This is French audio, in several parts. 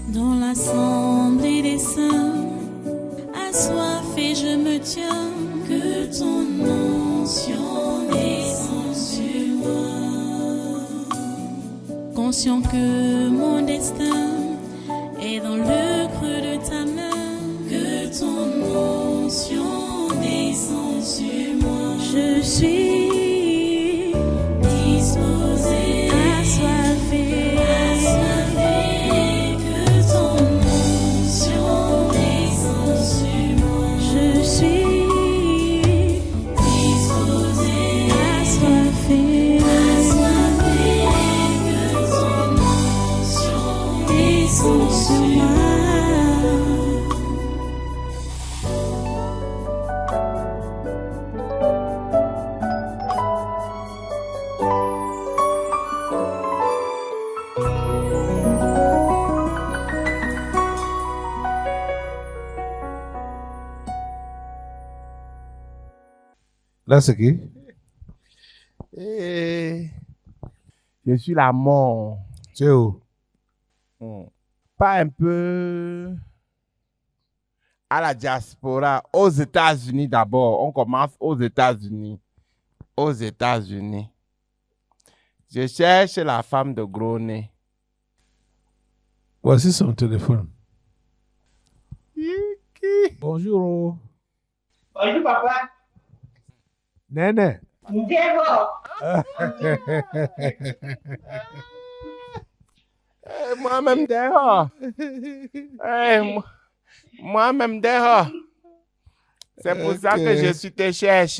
Dans l'assemblée des saints, assoiffé je me tiens, que ton onction descende sur moi. Conscient que mon destin est dans le creux de ta main, que ton onction descende sur moi. Je suis disposé, assoiffé, que ton onction descende sur moi. Je suis disposé, assoiffé, que ton onction descende sur moi. Là, c'est qui? Et je suis la mort. Tu es où? Pas un peu à la diaspora, aux États-Unis d'abord. On commence aux États-Unis. Aux États-Unis. Je cherche la femme de gros nez. Voici son téléphone. Bonjour. Bonjour, papa. Néné. Moi-même dehors. Moi-même dehors. C'est pour ça que je suis te cherche.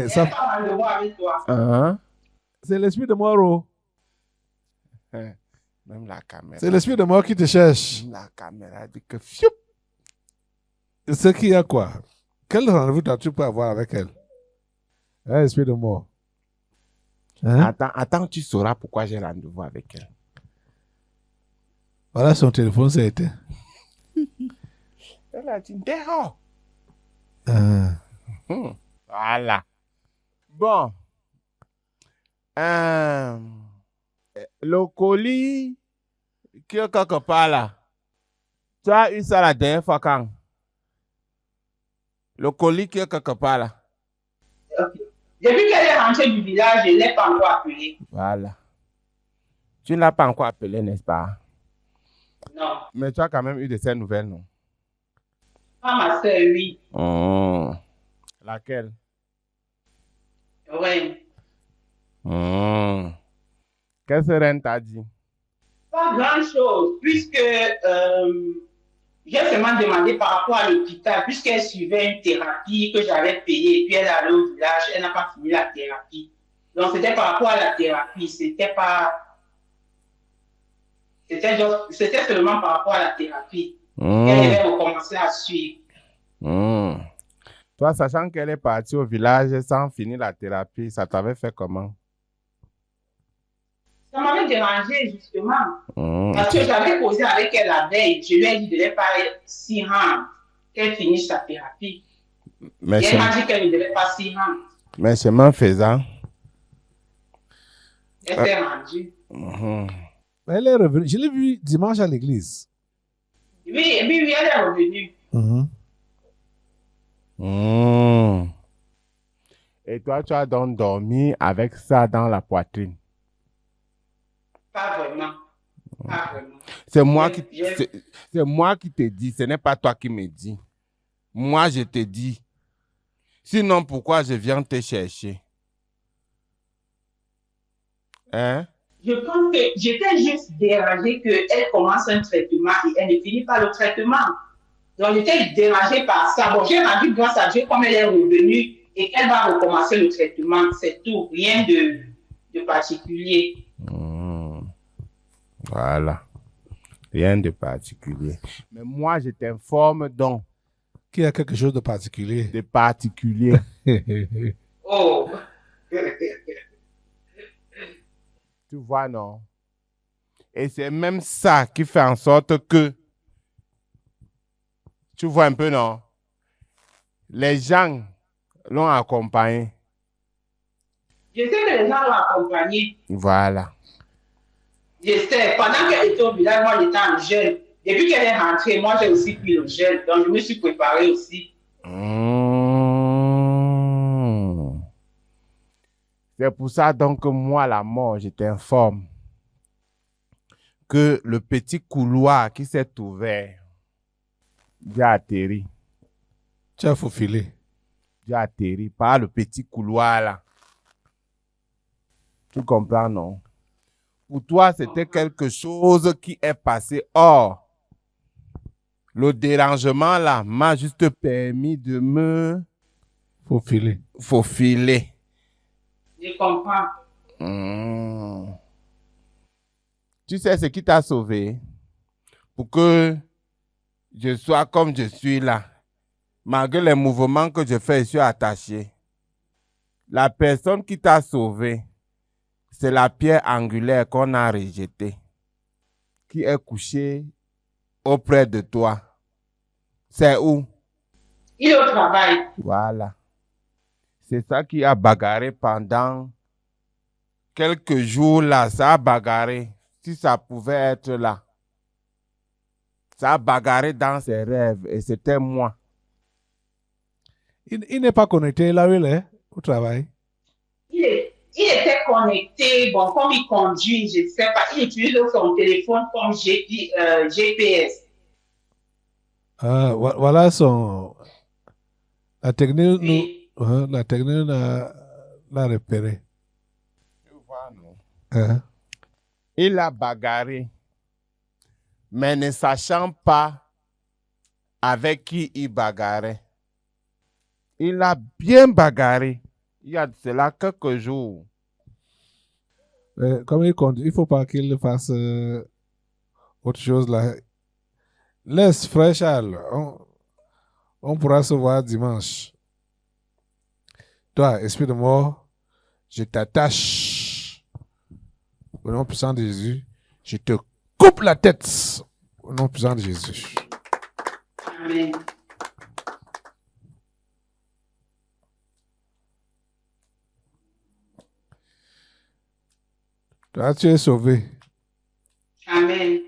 Ça... Pas de voir avec toi. C'est l'esprit de mort. Oh. Même la caméra. C'est l'esprit de mort qui te cherche. La caméra dit que fioup. C'est qui a quoi? Quel rendez-vous as-tu pu avoir avec elle? L'esprit de mort. Hein? Attends, tu sauras pourquoi j'ai rendez-vous avec elle. Voilà son téléphone, ça a été. Elle a dit dehors. Voilà. Bon. Le colis qui est quelque part là. Tu as eu ça la dernière fois quand? Le colis qui est quelque part là. Okay. Depuis qu'elle est rentrée du village, je ne l'ai pas encore appelée. Voilà. Tu ne l'as pas encore appelée, n'est-ce pas? Non. Mais tu as quand même eu de ses nouvelles, non? Pas ma soeur, oui. Laquelle? Oui. Qu'est-ce que Reine t'a dit? Pas grand-chose, puisque j'ai seulement demandé par rapport à l'hôpital, puisqu'elle suivait une thérapie que j'avais payée, et puis elle est allée au village, elle n'a pas fini la thérapie. Donc c'était par rapport à la thérapie, c'était seulement par rapport à la thérapie qu'elle devait recommencer à suivre. Toi, sachant qu'elle est partie au village sans finir la thérapie, ça t'avait fait comment? Ça m'avait dérangé, justement. Parce que j'avais posé avec elle la veille. Je lui ai dit de ne pas s'y rendre, qu'elle finisse sa thérapie. Mais et elle m'a dit qu'elle ne devait pas s'y rendre. Mais chemin faisant. Elle s'est rendue. Elle est revenue. Je l'ai vue dimanche à l'église. Oui, elle est revenue. Et toi, tu as donc dormi avec ça dans la poitrine? Pas vraiment. Pas vraiment. C'est moi qui te dis, ce n'est pas toi qui me dis. Moi, je te dis. Sinon, pourquoi je viens te chercher? Hein? Je pense que j'étais juste dérangée qu'elle commence un traitement et elle ne finit pas le traitement. Donc, j'étais dérangée par ça. Bon, j'ai rendu grâce à Dieu comme elle est revenue et qu'elle va recommencer le traitement. C'est tout. Rien de particulier. Voilà. Rien de particulier. Mais moi, je t'informe donc. Qu'il y a quelque chose de particulier. De particulier. Oh. Tu vois, non? Et c'est même ça qui fait en sorte que, tu vois un peu, non? Les gens l'ont accompagné. Je sais que les gens l'ont accompagné. Voilà. Je sais, pendant qu'elle était au village, moi j'étais en jeûne. Depuis qu'elle est rentrée, moi j'ai aussi pris le jeûne. Donc je me suis préparée aussi. C'est pour ça donc que moi, la mort, je t'informe que le petit couloir qui s'est ouvert, j'ai atterri. Tu as faufilé. J'ai atterri par le petit couloir là. Tu comprends, non? Pour toi, c'était quelque chose qui est passé. Or, le dérangement là m'a juste permis de me faufiler. Je comprends. Tu sais ce qui t'a sauvé? Pour que je sois comme je suis là. Malgré les mouvements que je fais, je suis attaché. La personne qui t'a sauvé, c'est la pierre angulaire qu'on a rejetée, qui est couchée auprès de toi. C'est où? Il est au travail. Voilà. C'est ça qui a bagarré pendant quelques jours là. Ça a bagarré. Si ça pouvait être là. Ça a bagarré dans ses rêves et c'était moi. Il n'est pas connecté là où il est, au travail. Il était connecté, bon, comme il conduit, je ne sais pas, il utilise son téléphone comme GPS. Ah, voilà son. La technique Oui. la technique l'a repéré. Tu vois, non? Il a bagarré, mais ne sachant pas avec qui il bagarrait. Il a bien bagarré. Il y a de cela quelques jours. Comme il conduit, il ne faut pas qu'il fasse autre chose là. Laisse frère Charles. On pourra se voir dimanche. Toi, esprit de mort, je t'attache au nom puissant de Jésus. Je te coupe la tête au nom puissant de Jésus. Amen. Toi, tu es sauvé. Amen.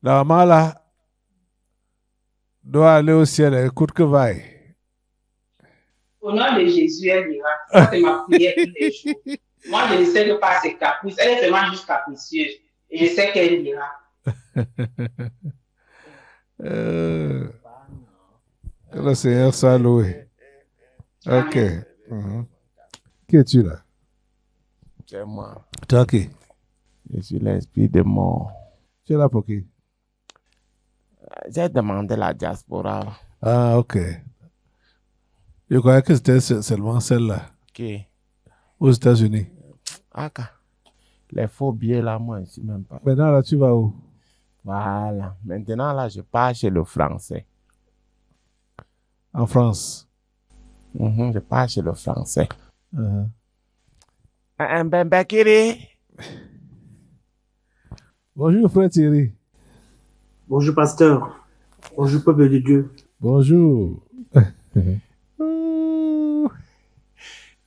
La maman là doit aller au ciel. Écoute que vaille. Au nom de Jésus, elle ira. Ça, c'est ma prière tous les jours. Moi, je ne sais pas ses caprices. Elle est vraiment juste capricieuse. Et je sais qu'elle ira. Que le Seigneur soit loué. Ok. Qui es-tu là? C'est moi. Toi qui? Je suis l'esprit de mort. Tu es là pour qui? J'ai demandé la diaspora. Ah, ok. Je croyais que c'était seulement celle-là. Qui? Aux États-Unis. Les faux billets là, moi, je ne sais même pas. Maintenant, là, tu vas où? Voilà. Maintenant, là, je pars chez le Français. En France. Je pars chez le Français. Kiri. Bonjour, frère Thierry. Bonjour, pasteur. Bonjour, peuple de Dieu. Bonjour.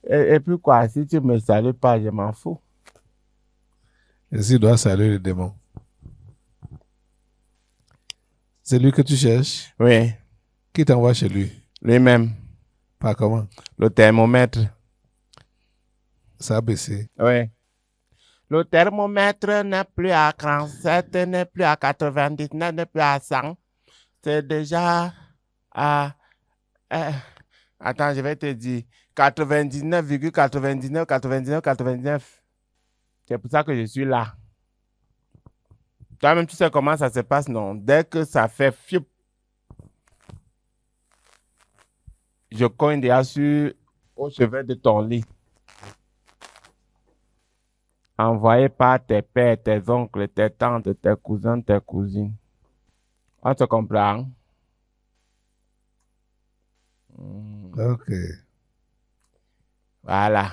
Et puis quoi, si tu ne me salues pas, je m'en fous. Et s'il doit saluer le démon? C'est lui que tu cherches? Oui. Qui t'envoie chez lui? Lui-même. Pas comment? Le thermomètre. Ça a baissé. Oui. Le thermomètre n'est plus à 37, n'est plus à 99, n'est plus à 100. C'est déjà à... attends, je vais te dire. 99,99. C'est pour ça que je suis là. Toi-même, tu sais comment ça se passe, non? Dès que ça fait fiup, je cogne déjà au chevet de ton lit. Envoyé par tes pères, tes oncles, tes tantes, tes cousins, tes cousines. On te comprend? Ok. Voilà.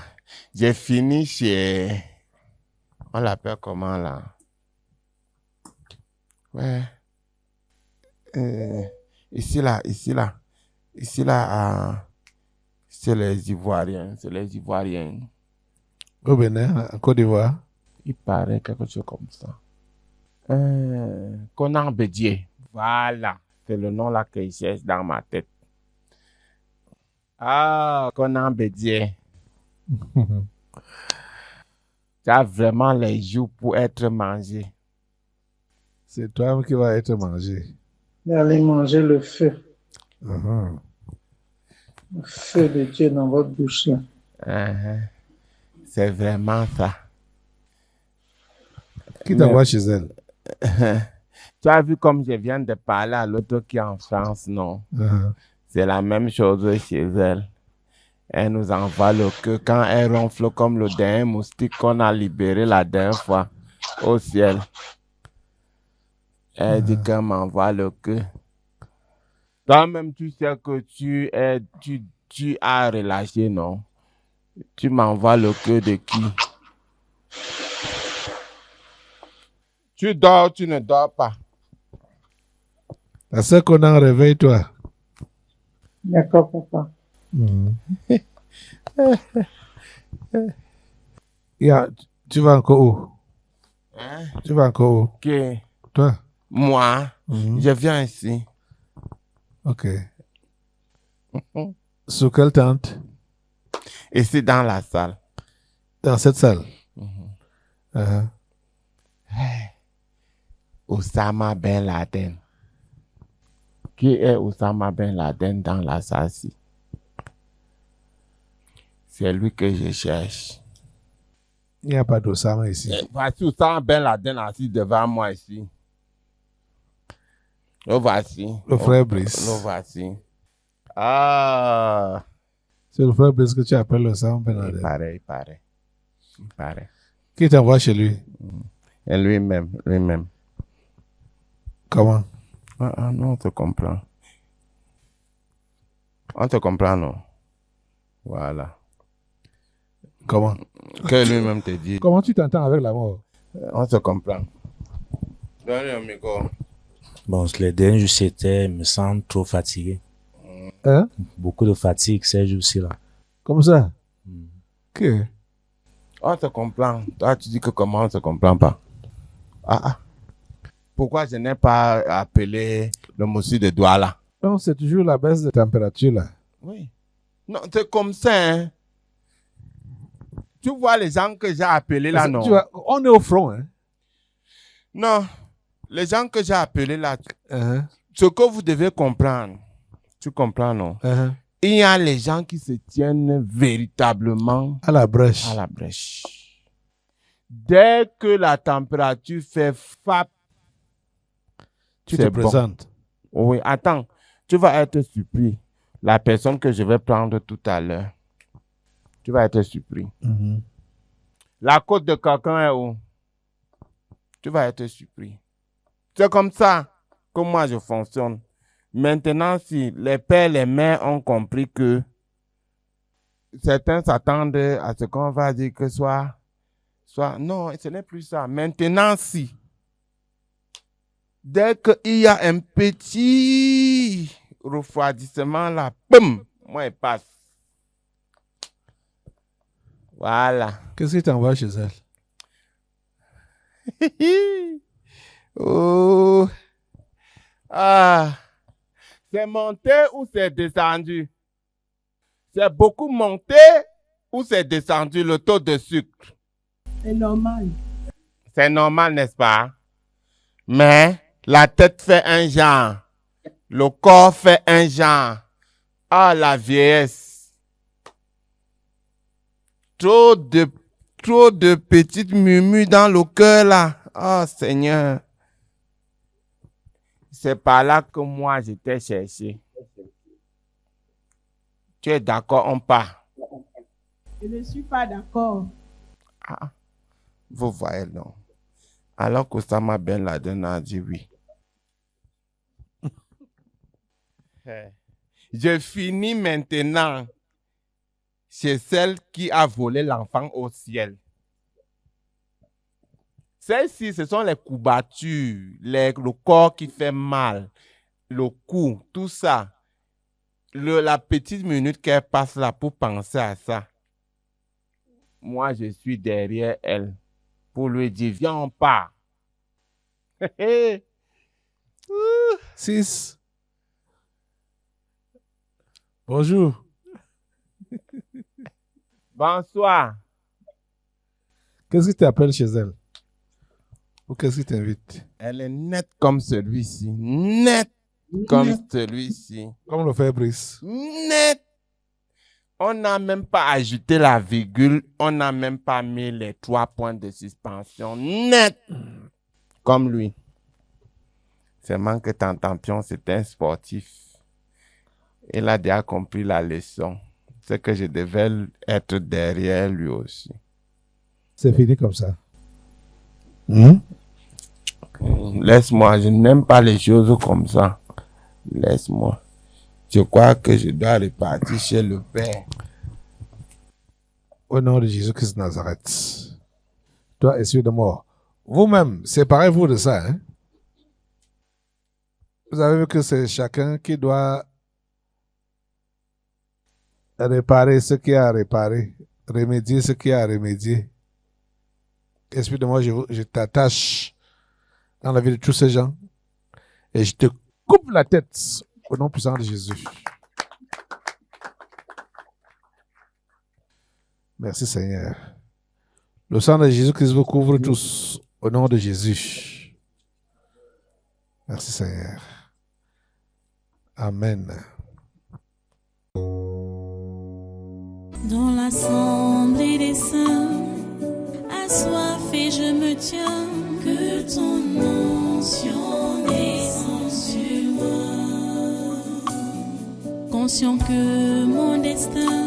J'ai fini chez... On l'appelle comment là? Ouais. Ici là. C'est les Ivoiriens. Au Bénin, en Côte d'Ivoire. Il paraît quelque chose comme ça. Conan Bédier. Voilà. C'est le nom là que je cherche dans ma tête. Ah, Conan Bédier. Tu as vraiment les joues pour être mangé. C'est toi qui vas être mangé. Et allez manger le feu. Mhm. Le feu de Dieu dans votre bouche. Là. C'est vraiment ça. Qui t'envoie chez elle? Tu as vu comme je viens de parler à l'autre qui est en France, non? Mhm. C'est la même chose chez elle. Elle nous envoie le queue quand elle ronfle comme le dernier moustique qu'on a libéré la dernière fois au ciel. Elle dit qu'elle m'envoie le queue. Toi-même, tu sais que tu as relâché, non? Tu m'envoies le queue de qui? Tu dors, tu ne dors pas. La sœur Conan, réveille-toi. D'accord, papa. Mhm. Yeah, tu vas encore où? Hein? Tu vas encore où? Ok. Toi? Moi, Mhm. je viens ici. Ok. Sous quelle tente? Ici dans la salle. Dans cette salle? Uh-huh. Osama Ben Laden. Qui est Osama Ben Laden dans la salle ici? C'est lui que je cherche. Il n'y a pas d'Osama ici. Voici Osama Ben Laden assis devant moi ici. Le voici. Le frère Brice. Le voici. Ah. C'est le frère Brice que tu appelles Osama Ben Il Laden. paraît. Qui t'envoie chez lui? Et lui-même. Comment? Non, on te comprend. On te comprend, non? Voilà. Comment? Que lui-même te dit. Comment tu t'entends avec la mort? On se comprend. Donne le micro. Bon, les derniers jours, je me sens trop fatigué. Hein? Beaucoup de fatigue ces jours-ci là. Comme ça? Que? On se comprend. Toi, tu dis que comment on se comprend pas? Pourquoi je n'ai pas appelé le monsieur de Douala? Non, c'est toujours la baisse de température là. Oui. Non, c'est comme ça, hein. Tu vois les gens que j'ai appelés là, non? Tu vois, on est au front, hein? Non. Les gens que j'ai appelés là, Uh-huh. ce que vous devez comprendre, tu comprends, non? Uh-huh. Il y a les gens qui se tiennent véritablement À la brèche. à la brèche. Dès que la température fait FAP, Tu te c'est bon. présentes. Oui, attends, tu vas être surpris. La personne que je vais prendre tout à l'heure, tu vas être surpris. Mhm. La côte de quelqu'un est où? Tu vas être surpris. C'est comme ça que moi je fonctionne. Maintenant, si les pères et les mères ont compris que certains s'attendent à ce qu'on va dire que soit... Non, ce n'est plus ça. Maintenant, si dès qu'il y a un petit refroidissement là, boum, moi, il passe. Voilà. Qu'est-ce qui t'envoie chez elle? Oh. Ah. C'est monté ou c'est descendu? C'est beaucoup monté ou c'est descendu le taux de sucre? C'est normal. C'est normal, n'est-ce pas? Mais la tête fait un genre. Le corps fait un genre. Ah, la vieillesse. Trop de petites murmures dans le cœur là. Oh, Seigneur. C'est par là que moi, j'étais cherché. Tu es d'accord, on part? Je ne suis pas d'accord. Ah, vous voyez, non. Alors qu'Osama Ben Laden a dit oui. Je finis maintenant chez celle qui a volé l'enfant au ciel. Celles-ci, ce sont les courbatures, le corps qui fait mal, le cou, tout ça. La petite minute qu'elle passe là pour penser à ça. Moi, je suis derrière elle pour lui dire, viens, on part. 6. Bonjour. Bonsoir. Qu'est-ce qui t'appelle chez elle? Ou qu'est-ce qui t'invite? Elle est nette comme celui-ci. Nette comme celui-ci. Comme le fait Brice. Net. On n'a même pas ajouté la virgule. On n'a même pas mis les 3 points de suspension. Net. Comme lui. Seulement que Tantampion, c'est un sportif. Il a déjà compris la leçon. C'est que je devais être derrière lui aussi. C'est fini comme ça. Laisse-moi, je n'aime pas les choses comme ça. Laisse-moi. Je crois que je dois repartir chez le Père. Au nom de Jésus-Christ de Nazareth. Toi, esprit de mort. Vous-même, séparez-vous de ça. Hein? Vous avez vu que c'est chacun qui doit réparer ce qu'il a à réparer, remédier ce qu'il a à remédier. Esprit de mort, je t'attache dans la vie de tous ces gens et je te coupe la tête au nom puissant de Jésus. Merci Seigneur. Le sang de Jésus-Christ vous couvre tous au nom de Jésus. Merci Seigneur. Amen. Dans l'assemblée des saints, assoiffé je me tiens, que ton onction descende sur moi. Conscient que mon destin